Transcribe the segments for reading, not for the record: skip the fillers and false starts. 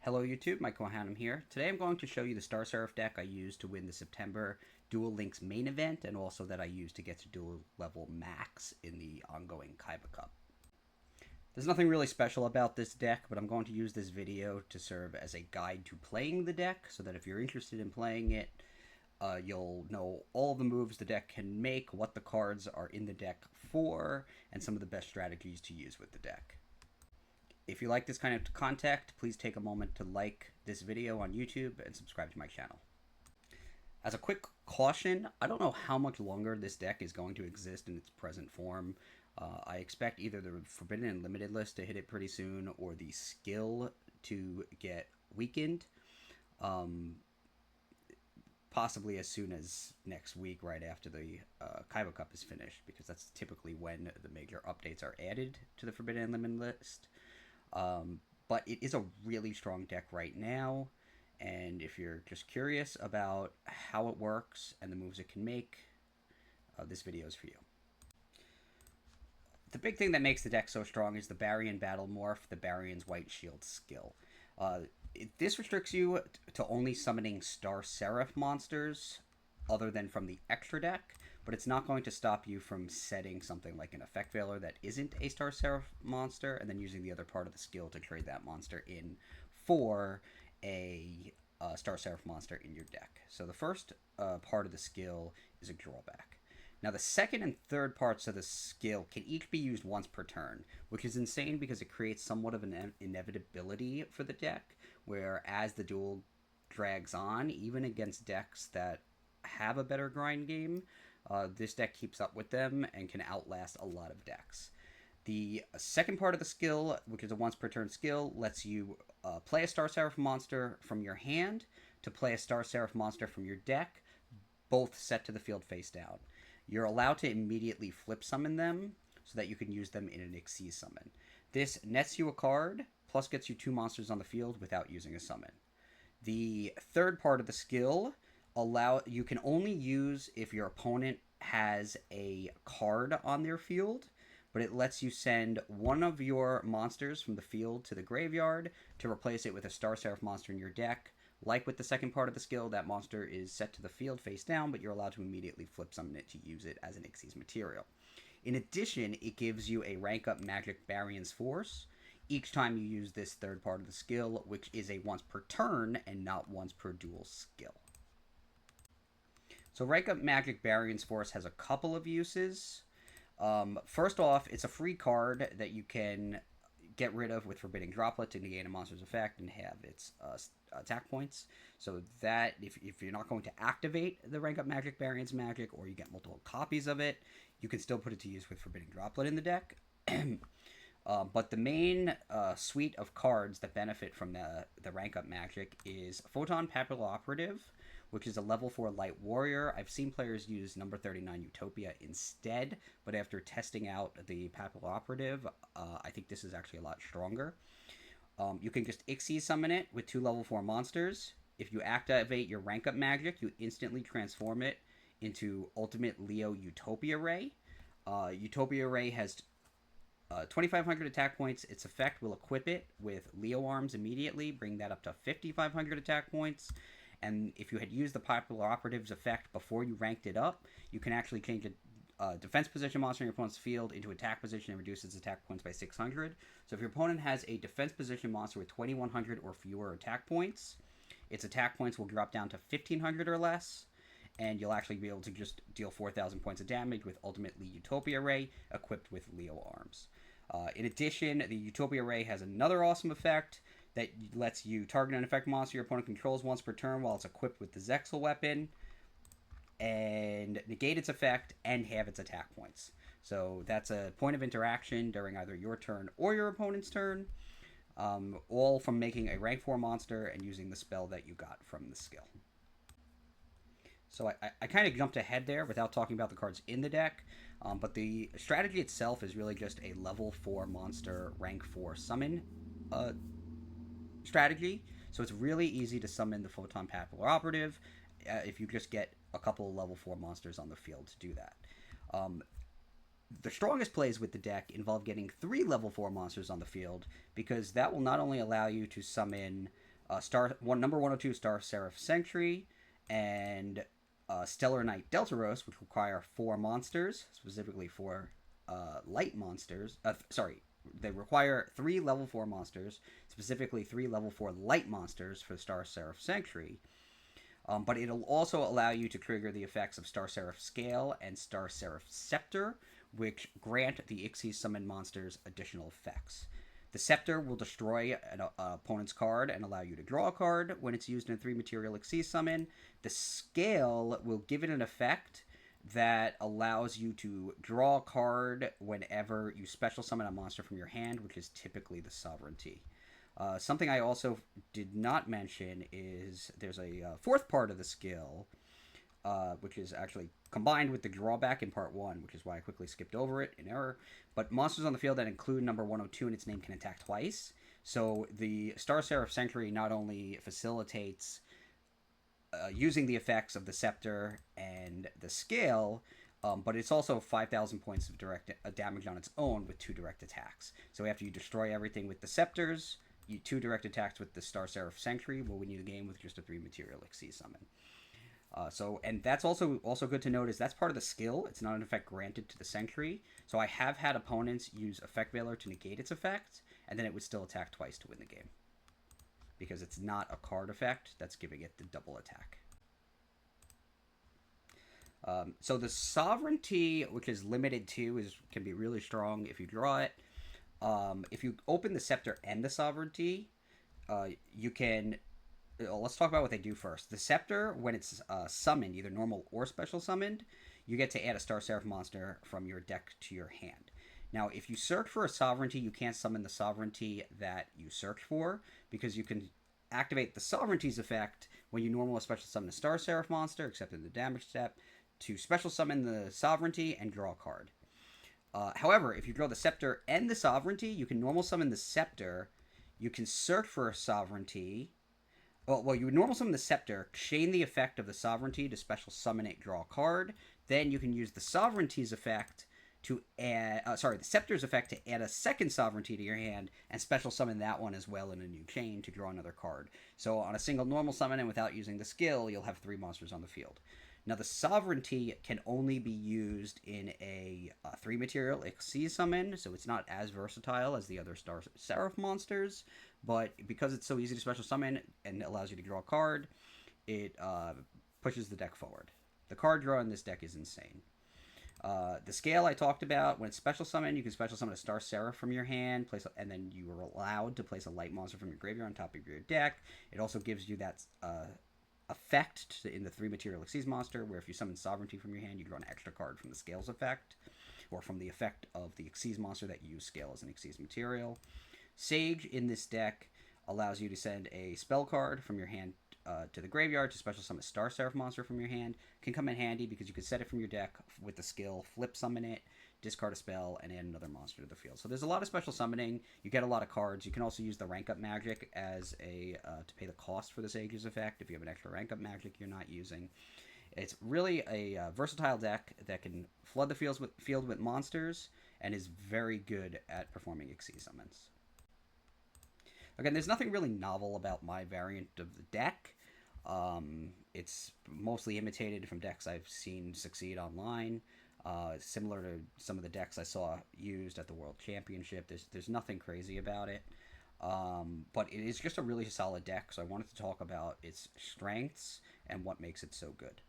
Hello YouTube, Michael Hanum here. Today I'm going to show you the Star Seraph deck I used to win the September Duel Links main event and also that I used to get to dual level max in the ongoing Kaiba Cup. There's nothing really special about this deck, but I'm going to use this video to serve as a guide to playing the deck so that if you're interested in playing it, you'll know all the moves the deck can make, what the cards are in the deck for, and some of the best strategies to use with the deck. If you like this kind of content, please take a moment to like this video on YouTube and subscribe to my channel. As a quick caution, I don't know how much longer this deck is going to exist in its present form. I expect either the Forbidden and Limited list to hit it pretty soon or the skill to get weakened. Possibly as soon as next week, right after the Kaiba Cup is finished, because that's typically when the major updates are added to the Forbidden and Limited list. But it is a really strong deck right now, and if you're just curious about how it works and the moves it can make, this video is for you. The big thing that makes the deck so strong is the Baryon Battle Morph, the Baryon's White Shield skill. This restricts you to only summoning Star Seraph monsters other than from the extra deck, but it's not going to stop you from setting something like an Effect Veiler that isn't a Star Seraph monster, and then using the other part of the skill to trade that monster in for a Star Seraph monster in your deck. So the first part of the skill is a drawback. Now the second and third parts of the skill can each be used once per turn, which is insane because it creates somewhat of an inevitability for the deck, where as the duel drags on, even against decks that have a better grind game, this deck keeps up with them and can outlast a lot of decks. The second part of the skill, which is a once per turn skill, lets you play a Star Seraph monster from your hand to play a Star Seraph monster from your deck, both set to the field face down. You're allowed to immediately flip summon them so that you can use them in an Xyz summon. This nets you a card, plus gets you 2 monsters on the field without using a summon. The third part of the skill you can only use if your opponent has a card on their field, but it lets you send one of your monsters from the field to the graveyard to replace it with a Star Seraph monster in your deck. Like with the second part of the skill, that monster is set to the field face down, but you're allowed to immediately flip summon it to use it as an Xyz material. In addition, it gives you a rank up Magic Baryon's Force each time you use this third part of the skill, which is a once per turn and not once per duel skill. So rank up Magic Baryon's Force has a couple of uses. First off, it's a free card that you can get rid of with Forbidding Droplet to negate a monster's effect and have its attack points. So that, if you're not going to activate the rank up Magic Baryon's magic, or you get multiple copies of it, you can still put it to use with Forbidding Droplet in the deck. But the main suite of cards that benefit from the rank up magic is Photon Papilloperative, which is a level 4 light warrior. I've seen players use number 39 Utopia instead, but after testing out the Papilloperative, I think this is actually a lot stronger. You can just Xyz summon it with 2 level 4 monsters. If you activate your rank up magic, you instantly transform it into Ultimate Leo Utopia Ray. Utopia Ray has 2,500 attack points. Its effect will equip it with Leo Arms immediately, bring that up to 5,500 attack points. And if you had used the Popular Operative's effect before you ranked it up, you can actually change a defense position monster in your opponent's field into attack position and reduce its attack points by 600. So if your opponent has a defense position monster with 2,100 or fewer attack points, its attack points will drop down to 1,500 or less, and you'll actually be able to just deal 4,000 points of damage with Ultimately Utopia Ray equipped with Leo Arms. In addition, the Utopia Ray has another awesome effect that lets you target an effect monster your opponent controls once per turn while it's equipped with the Zexal weapon, and negate its effect and have its attack points. So that's a point of interaction during either your turn or your opponent's turn, all from making a rank 4 monster and using the spell that you got from the skill. So I kind of jumped ahead there without talking about the cards in the deck, but the strategy itself is really just a level 4 monster rank 4 summon strategy. So it's really easy to summon the Photon Papilloperative Operative if you just get a couple of level 4 monsters on the field to do that. The strongest plays with the deck involve getting 3 level 4 monsters on the field, because that will not only allow you to summon Number 102 Star Seraph Sanctuary, and Stellar Knight Deltaros, which require 4 monsters, specifically 4 light monsters. Sorry, they require 3 level 4 monsters, specifically 3 level 4 light monsters for Star Seraph Sanctuary. But it'll also allow you to trigger the effects of Star Seraph Scale and Star Seraph Scepter, which grant the Ixie summon monsters additional effects. The Scepter will destroy an opponent's card and allow you to draw a card when it's used in a 3 material Ixie summon. The Scale will give it an effect that allows you to draw a card whenever you special summon a monster from your hand, which is typically the Sovereignty. Something I also did not mention is there's a fourth part of the skill, which is actually combined with the drawback in part 1, which is why I quickly skipped over it in error. But monsters on the field that include number 102 in its name can attack twice. So the Star Seraph Sanctuary not only facilitates using the effects of the Scepter and the Scale, but it's also 5,000 points of direct damage on its own with 2 direct attacks. So after you destroy everything with the Scepters, 2 direct attacks with the Star Seraph Sanctuary will win you the game with just a 3 material Xyz summon. And that's also good to note is that's part of the skill. It's not an effect granted to the Sanctuary. So I have had opponents use Effect Veiler to negate its effect, and then it would still attack twice to win the game. Because it's not a card effect that's giving it the double attack. So the Sovereignty, which is limited to, can be really strong if you draw it. If you open the Scepter and the Sovereignty, you can... Let's talk about what they do first. The Scepter, when it's summoned, either normal or special summoned, you get to add a Star Seraph monster from your deck to your hand. Now, if you search for a Sovereignty, you can't summon the Sovereignty that you search for, because you can activate the Sovereignty's effect when you normal or special summon a Star Seraph monster, except in the damage step, to special summon the Sovereignty and draw a card. However, if you draw the Scepter and the Sovereignty, you can normal summon the Scepter, you can search for a Sovereignty. Well, you would normal summon the Scepter, chain the effect of the Sovereignty to special summon it, draw a card. Then you can use the Sovereignty's effect to add... the Scepter's effect to add a second Sovereignty to your hand and special summon that one as well in a new chain to draw another card. So on a single normal summon and without using the skill, you'll have 3 monsters on the field. Now, the Sovereignty can only be used in a 3-material Xyz summon, so it's not as versatile as the other Star Seraph monsters, but because it's so easy to special summon and allows you to draw a card, it pushes the deck forward. The card draw in this deck is insane. The Scale I talked about, when it's special summon, you can special summon a Star Seraph from your hand, and then you are allowed to place a light monster from your graveyard on top of your deck. It also gives you that... effect in the 3-material Xyz monster, where if you summon Sovereignty from your hand, you draw an extra card from the Scale's effect, or from the effect of the Xyz monster that you use Scale as an Xyz material. Sage in this deck allows you to send a spell card from your hand to the graveyard to special summon a Star Seraph monster from your hand. Can come in handy because you can set it from your deck with the skill, flip summon it, discard a spell, and add another monster to the field. So there's a lot of special summoning. You get a lot of cards. You can also use the rank up magic as to pay the cost for the Sage's effect if you have an extra rank up magic you're not using. It's really a versatile deck that can flood the field with monsters and is very good at performing Xyz summons. Again, there's nothing really novel about my variant of the deck. It's mostly imitated from decks I've seen succeed online. Similar to some of the decks I saw used at the World Championship. There's nothing crazy about it. But it is just a really solid deck, so I wanted to talk about its strengths and what makes it so good.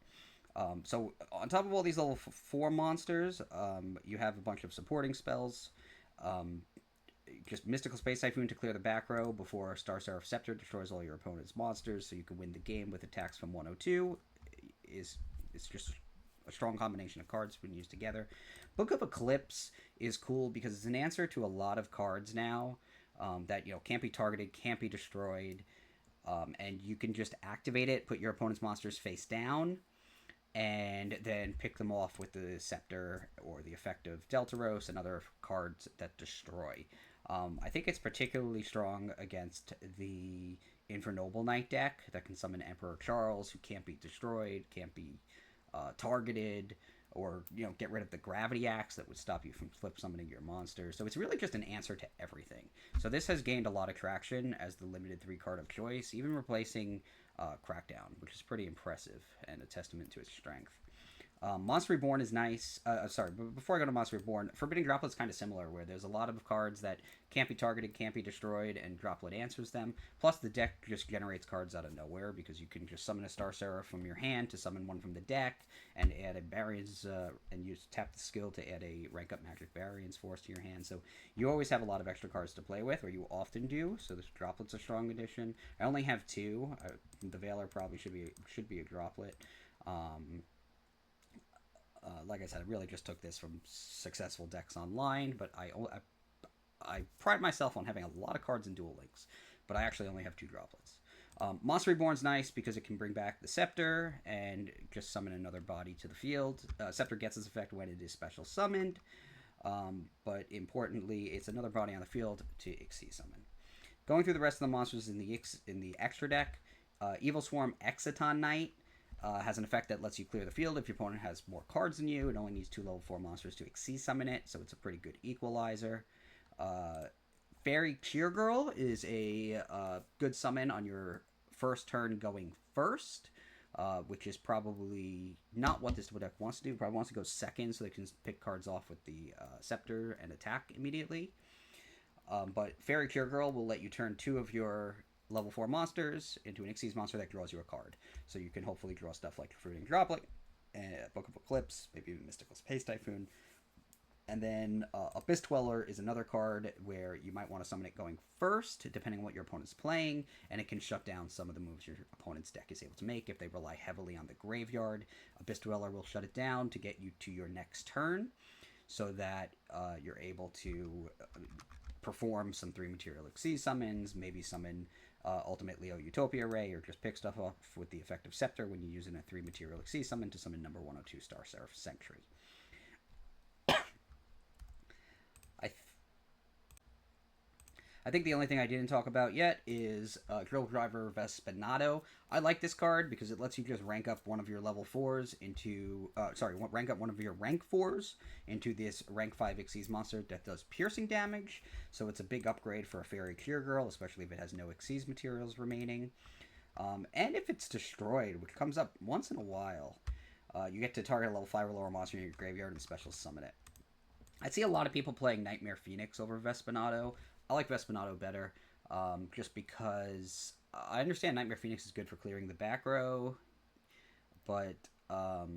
So on top of all these level 4 monsters, you have a bunch of supporting spells. Just Mystical Space Typhoon to clear the back row before Star Seraph Scepter destroys all your opponent's monsters, so you can win the game with attacks from 102. It's just a strong combination of cards when used together. Book of Eclipse is cool because it's an answer to a lot of cards now that can't be targeted, can't be destroyed, and you can just activate it, put your opponent's monsters face down, and then pick them off with the Scepter or the effect of Deltaros and other cards that destroy. I think it's particularly strong against the Infernoble Knight deck that can summon Emperor Charles, who can't be destroyed, can't be targeted, or get rid of the gravity axe that would stop you from flip summoning your monster. So it's really just an answer to everything. So this has gained a lot of traction as the limited 3 card of choice, even replacing Crackdown, which is pretty impressive and a testament to its strength. Monster Reborn is nice. Sorry, but before I go to Monster Reborn, Forbidden Droplet's kind of similar, where there's a lot of cards that can't be targeted, can't be destroyed, and Droplet answers them. Plus, the deck just generates cards out of nowhere, because you can just summon a Star Seraph from your hand to summon one from the deck, and add a Variance, and use tap the skill to add a Rank Up Magic Variance Force to your hand. So you always have a lot of extra cards to play with, or you often do, so this Droplet's a strong addition. I only have 2. The Veiler probably should be a Droplet. Like I said, I really just took this from successful decks online, but I pride myself on having a lot of cards in Duel Links, but I actually only have 2 droplets. Monster Reborn's nice because it can bring back the Scepter and just summon another body to the field. Scepter gets its effect when it is special summoned, but importantly, it's another body on the field to Xyz summon. Going through the rest of the monsters in the extra deck, Evil Swarm Exciton Knight has an effect that lets you clear the field if your opponent has more cards than you. It only needs 2 level 4 monsters to Xyz summon it, so it's a pretty good equalizer. Fairy Cheer Girl is a good summon on your first turn going first, which is probably not what this deck wants to do. It probably wants to go second so they can pick cards off with the Scepter and attack immediately. But Fairy Cure Girl will let you turn 2 of your level 4 monsters into an Xyz monster that draws you a card. So you can hopefully draw stuff like Fruiting Droplet, Book of Eclipse, maybe even Mystical Space Typhoon. And then Abyss Dweller is another card where you might want to summon it going first, depending on what your opponent's playing, and it can shut down some of the moves your opponent's deck is able to make. If they rely heavily on the graveyard, Abyss Dweller will shut it down to get you to your next turn, so that you're able to perform some 3 material Xyz summons, maybe summon Ultimate Leo Utopia Ray, or just pick stuff off with the effect of Scepter when you use in a 3 material Xyz summon to summon number 102 Star Seraph Sentry. I think the only thing I didn't talk about yet is Drill Driver Vespanado. I like this card because it lets you just rank up one of your level 4s into... rank up one of your rank 4s into this rank 5 Xyz monster that does piercing damage. So it's a big upgrade for a Fairy Cure Girl, especially if it has no Xyz materials remaining. And if it's destroyed, which comes up once in a while, you get to target a level 5 or lower monster in your graveyard and special summon it. I see a lot of people playing Nightmare Phoenix over Vespanado. I like Vespanado better, just because I understand Nightmare Phoenix is good for clearing the back row, but the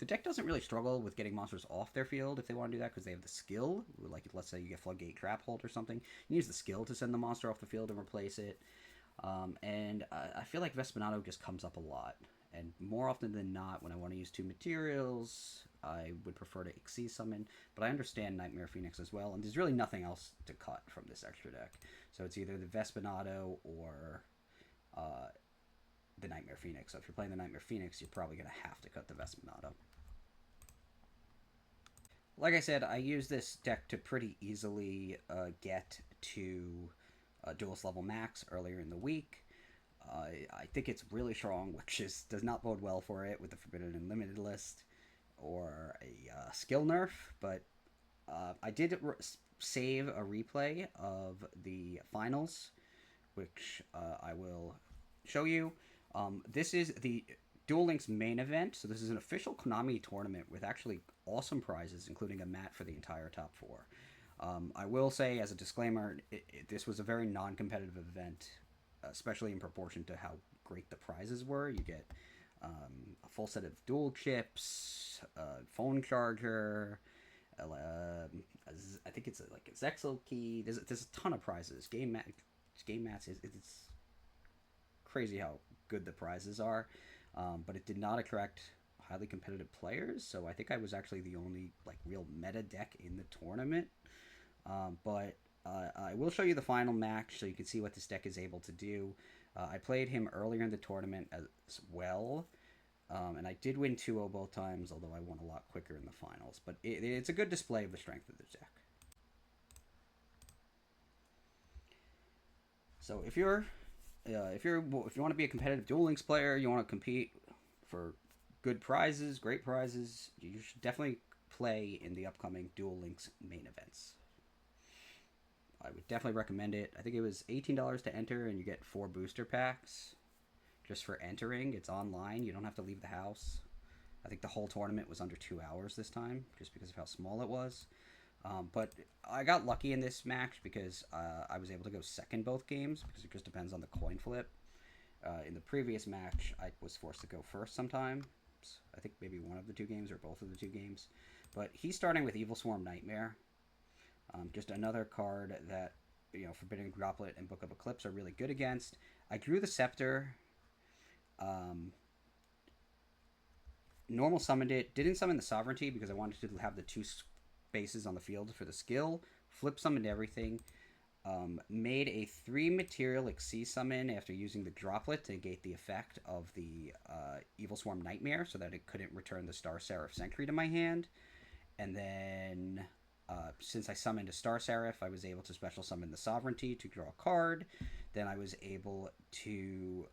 deck doesn't really struggle with getting monsters off their field if they want to do that, because they have the skill. Like, let's say you get Floodgate Trap Hold or something, you use the skill to send the monster off the field and replace it. And I feel like Vespanado just comes up a lot. And more often than not, when I want to use 2 materials, I would prefer to Xyz summon. But I understand Nightmare Phoenix as well, and there's really nothing else to cut from this extra deck. So it's either the Vespanado or the Nightmare Phoenix. So if you're playing the Nightmare Phoenix, you're probably going to have to cut the Vespanado. Like I said, I use this deck to pretty easily get to Duelist level max earlier in the week. I think it's really strong, which does not bode well for it with the Forbidden Unlimited list or a skill nerf, but I did save a replay of the finals, which I will show you. This is the Duel Links main event, so this is an official Konami tournament with actually awesome prizes, including a mat for the entire top 4. I will say, as a disclaimer, this was a very non-competitive event, especially in proportion to how great the prizes were. You get a full set of dual chips, a phone charger, I think it's like a Zexal key. There's a ton of prizes. Game mats. It's crazy how good the prizes are, but it did not attract highly competitive players. So I think I was actually the only real meta deck in the tournament. But I will show you the final match so you can see what this deck is able to do. I played him earlier in the tournament as well, and I did win 2-0 both times, although I won a lot quicker in the finals. But it's a good display of the strength of the deck. So if you want to be a competitive Duel Links player, you want to compete for Good prizes, great prizes. You should definitely play in the upcoming Duel Links main events. I would definitely recommend it. I think it was $18 to enter, and you get 4 booster packs just for entering. It's online. You don't have to leave the house. I think the whole tournament was under 2 hours this time, just because of how small it was. But I got lucky in this match because I was able to go second both games because it just depends on the coin flip. In the previous match, I was forced to go first sometimes. I think maybe one of the two games or both of the two games. But he's starting with Evil Swarm Nightmare. Just another card that, Forbidden Droplet and Book of Eclipse are really good against. I drew the Scepter. Um, Normal summoned it. Didn't summon the Sovereignty because I wanted to have the 2 spaces on the field for the skill. Flip summoned everything. Made a 3 material Xyz summon after using the droplet to negate the effect of the Evil Swarm Nightmare so that it couldn't return the Star Seraph Sentry to my hand. And then, since I summoned a Star Seraph, I was able to special summon the Sovereignty to draw a card. Then I was able to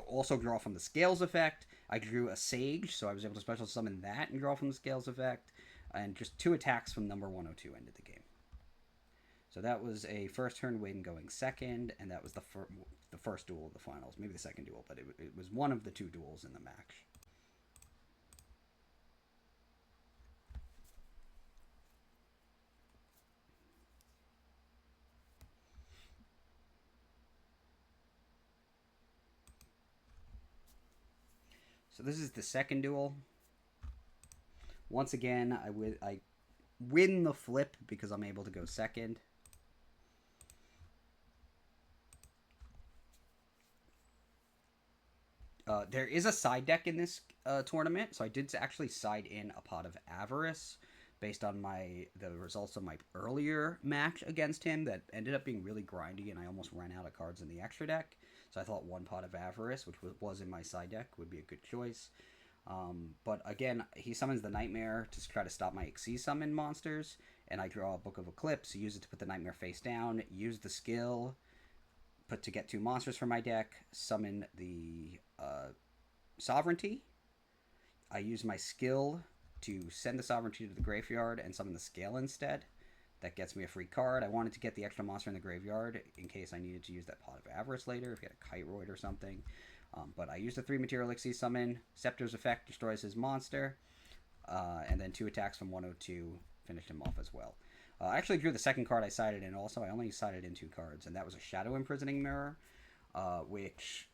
also draw from the Scales effect. I drew a Sage, so I was able to special summon that and draw from the Scales effect. And just 2 attacks from number 102 ended the game. So that was a first turn win going second, and that was the first duel of the finals. Maybe the second duel, but it was one of the 2 duels in the match. So this is the second duel. Once again, I win the flip because I'm able to go second. There is a side deck in this tournament, so I did actually side in a Pot of Avarice based on the results of my earlier match against him that ended up being really grindy, and I almost ran out of cards in the extra deck. So I thought 1 Pot of Avarice, which was in my side deck, would be a good choice. But again, he summons the Nightmare to try to stop my Xyz summon monsters, and I draw a Book of Eclipse, use it to put the Nightmare face down, use the skill, put to get 2 monsters from my deck, summon the Sovereignty. I use my skill to send the Sovereignty to the graveyard and summon the Scale instead. That gets me a free card. I wanted to get the extra monster in the graveyard in case I needed to use that Pot of Avarice later, if you had a Kiteroid or something. But I used a 3 material Xyz summon. Scepter's effect destroys his monster. And then 2 attacks from 102 finished him off as well. I actually drew the second card I sided in also. I only sided in 2 cards, and that was a Shadow Imprisoning Mirror, which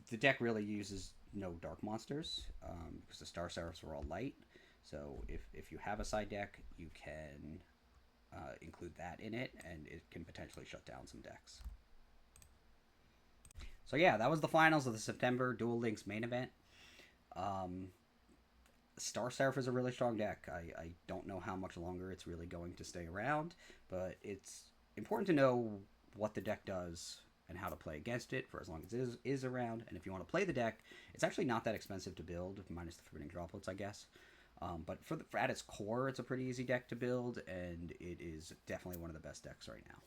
the deck really uses no dark monsters because the Star Seraphs were all light. So if you have a side deck, you can include that in it, and it can potentially shut down some decks. So yeah, that was the finals of the September Duel Links main event. Star Seraph is a really strong deck. I don't know how much longer it's really going to stay around, but it's important to know what the deck does and how to play against it for as long as it is around. And if you want to play the deck, it's actually not that expensive to build, minus the Forbidden Droplets, I guess. But for at its core, it's a pretty easy deck to build, and it is definitely one of the best decks right now.